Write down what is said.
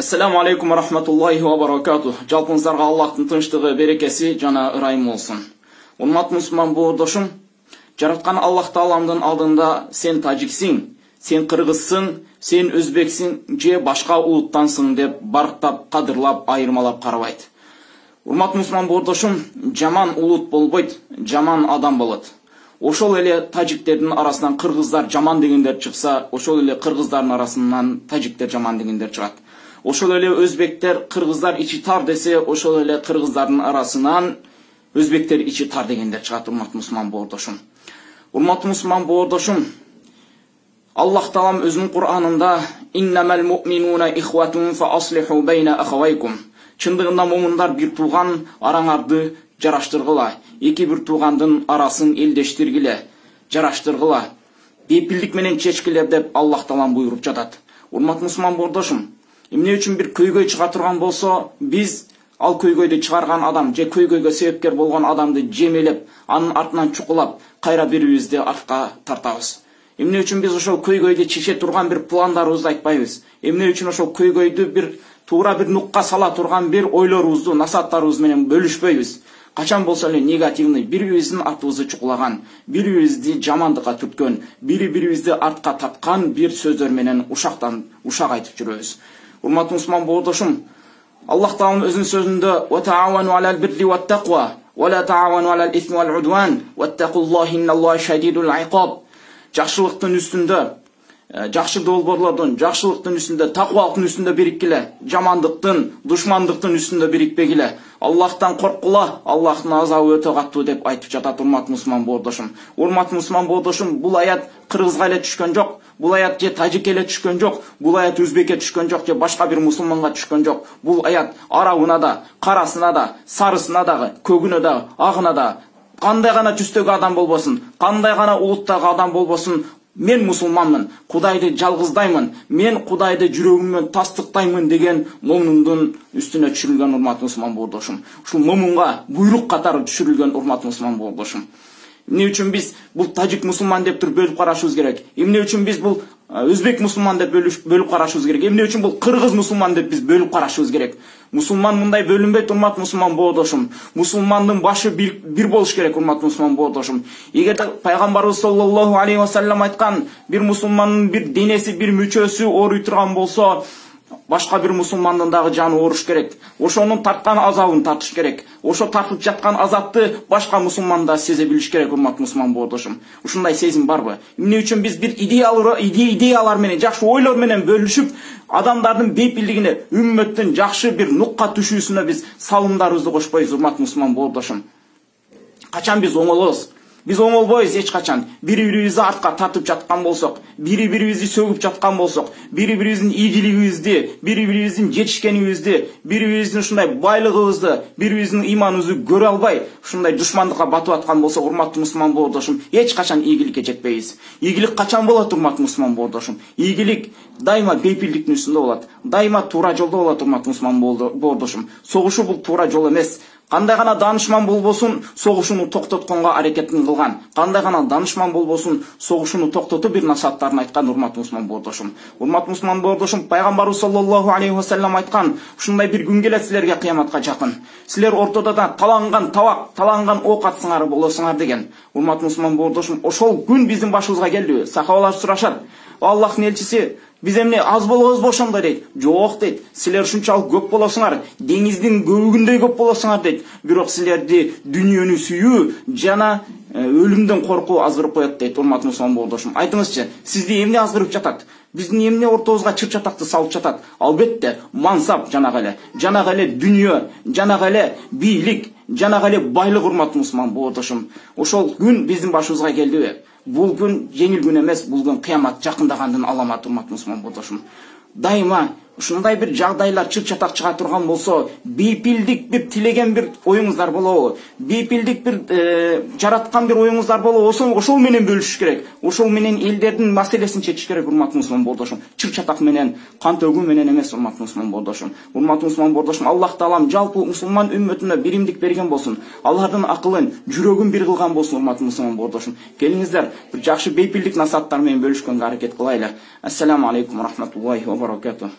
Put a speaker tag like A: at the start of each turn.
A: Assalamu alaikum wa rahmatullahi wa barakatuh. Жалпыңыздарга Аллахтын тынчтыгы, берекеси жана ырайым болсун. Урматтуу мусулман боордошум, жараткан Аллах Тааламдын алдында сен тажиксиң, сен кыргызсың, сен өзбексиң же башка улуттансың деп барктап, кадырлап, айырмалап карабайт. Урматтуу мусулман боордошум, жаман улут болбойт, жаман адам болот. Ошол эле тажиктердин арасынан кыргыздар жаман дегендер чыкса, ошол эле кыргыздардын арасынан тажиктер жаман дегендер чыгат. Ошол эле өзбектер кыргыздар ичи тар десе, ошол эле кыргыздардын арасынан өзбектер ичи тар дегендер чыгат. Урматтуу мусулман боордошум. Урматтуу мусулман боордошум, Аллах Таалам өзүнүн Куранында «Иннамал муъминуна ихватун фа аслиху байна ахавайкум». Чындыгында момундар бир тууган, араңарды жараштыргыла. Эки бир туугандын арасын элдештиргиле, жараштыргыла. Бепилдик менен чечкиле деп Аллах Таалам буйруп жатат. Урматтуу мусулман боордошум, эмне үчүн бир көйгөй чыга турган болсо, биз ал көйгөйдү чыгарган адам же көйгөйгө себепкер болгон адамды жемелеп, анын артынан чукулап, кайра бири-бирибизди артка тартабыз. Эмне үчүн биз ошол көйгөйдү чече турган бир пландарыбызды айтпайбыз? Эмне үчүн ошол көйгөйдү бир туура бир нукка сала турган бир ойлорубузду, насааттарыбыз менен бөлүшпөйбүз? Качан болсо эле негативный, бири-бирибиздин артыбызды чукулаган, бири-бирибизди жамандыкка түрткөн, бири-бирибизди артка тапкан бир сөздөр менен ушактан ушак айтып жүрөбүз. Урматтуу мусулман боордошум, Аллах Таалам өзүнүн сөзүндө «Ва таавану алал бирри ва тақва, ва ла таавану алал исми вал удван, ваттақуллахи инналлаха шадидул иқаб». Жакшылыктын үстүндө, жакшы долбоорлордун, жакшылыктын үстүндө, таквалыктын үстүндө бириккиле, жамандыктын, душмандыктын үстүндө бирикпегиле. Аллахтан корккула, Аллахтын азабы өтө каттуу деп айтып жатат. Урматтуу мусулман боордошум. Урматтуу мусулман боордошум, бул аят кыргызга эле түшкөн жок. Бул аят же тажикке эле түшкөн жок. Бул аят өзбекке түшкөн жок же башка бир мусулманга түшкөн жок. Бул аят арабына да, карасына да, сарысына дагы, көгүнө да, агына да, кандай гана түстөгү адам болбосун, кандай гана улуттагы адам болбосун, мен мусулманмын, Кудайды жалгыздаймын, мен Кудайды жүрөгүмөн тастыктаймын деген момундун үстүнө түшүрүлгөн. Урматтуу мусулман боордошум. Ушул момунга буйрук катары түшүрүлгөн. Урматтуу мусулман боордошум. Эмне үчүн биз бул тажик мусулман деп туруп бөлүп карашыбыз керек? Эмне үчүн биз бул өзбек мусулман деп бөлүп карашыбыз керек? Эмне үчүн бул кыргыз мусулман деп биз бөлүп карашыбыз керек? Мусулман мындай бөлүнбөйт. Урматтуу мусулман боордошум. Мусулмандын башы бир болуш керек. Урматтуу мусулман боордошум. Эгерде пайгамбарыбыз саллаллаху алейхи ва саллям айткан бир мусулмандын бир денеси, бир мүчөсү ооруй турган болсо, башка бир мусулмандын дагы жаны ооруш керек. Ошонун тарткан азабын тартыш керек. Ошо тартып жаткан азапты башка мусулман да сезе билиш керек. Урматтуу мусулман боордошум. Ушундай сезим барбы? Эмне үчүн биз бир идеялар менен, жакшы ойлор менен бөлүшүп, адамдардын бейпилдигине, үммөттүн жакшы бир нукка түшүүсүнө биз салымдарыбызды кошпойбуз? Урматтуу мусулман боордошум. Качан биз оңолобуз? Биз оңолбойбуз эч качан. Бири-бирибизди артка тартып жаткан болсок, бири-бирибизди сөгүп жаткан болсок, бири-бирибиздин ийгилигибизди, бири-бирибиздин жетишкенибизди, бири-бирибиздин ушундай байлыгыбызды, бири-бирибиздин ыйманыбызды көрө албай, ушундай душмандыкка батып аткан болсок, урматтуу мусулман боордошум, эч качан ийгиликке жетпейбиз. Ийгилик качан болот? Урматтуу мусулман боордошум. Ийгилик дайыма бейпилдиктин үстүндө болот. Дайыма туура жолдо болот. Урматтуу мусулман боордошум. Согушуу бул туура жол эмес. Кандай гана данышман болбосун, согушууну токтотконго аракетин кылган. Кандай гана данышман болбосун, согушууну токтотуп бир насааттарын айткан. Урматтуу мусулман боордошум. Урматтуу мусулман боордошум, пайгамбарыбыз саллаллаху алейхи ва саллям айткан, ушундай бир күн келет силерге кыяматка жакын. Силер ортодо да таланган табак, таланган оокатсыңар болосуңар деген. Урматтуу мусулман боордошум, ошол күн биздин башыбызга келди. Сахабалар сурашат: Аллахтын элчиси, биз эмне аз болобузбу ошондой дейт? Жок дейт. Силер ушунчалык көп болосуңар, деңиздин көбүгүндөй көп болосуңар дейт. Бирок силерди дүйнөнү сүйүү жана өлүмдөн коркуу аздырып коет дейт. Урматтуу мусулман боордошум, айтыңызчы, сизди эмне аздырып жатат? Биздин эмне ортобузга чыр чатакты салып жатат? Албетте, мансап жанагы эле дүйнө, жанагы эле бийлик, жанагы эле байлык. Урматтуу мусулман боордошум, ошол күн биздин башыбызга келдиби? Бул күн жеңил күн эмес, бул күн кыямат жакындагандын аламаты. Урматтуу мусулман боордошум, дайыма ушундай бир жагдайлар чыр чатак чыга турган болсо, бейпилдик бир тилеген бир оюңуздар болобу? Бейпилдик бир жараткан бир оюңуздар болобу? Ошол менен бөлүшүш керек. Ошол менен элдердин маселесин чечиш керек. Урматтуу мусулман боордошум, чыр чатак менен, кан төгүү менен эмес. Урматтуу мусулман боордошум. Урматтуу мусулман боордошум, Аллах Таалам жалпы мусулман үммөтүнө биримдик берген болсун. Алардын акылын, жүрөгүн бир кылган болсун. Урматтуу мусулман боордошум, келиңиздер бир жакшы бейпилдик насааттар менен бөлүшкөнгө аракет кылайлы. Ассаламу алейкум ва рахматуллахи ва баракатух.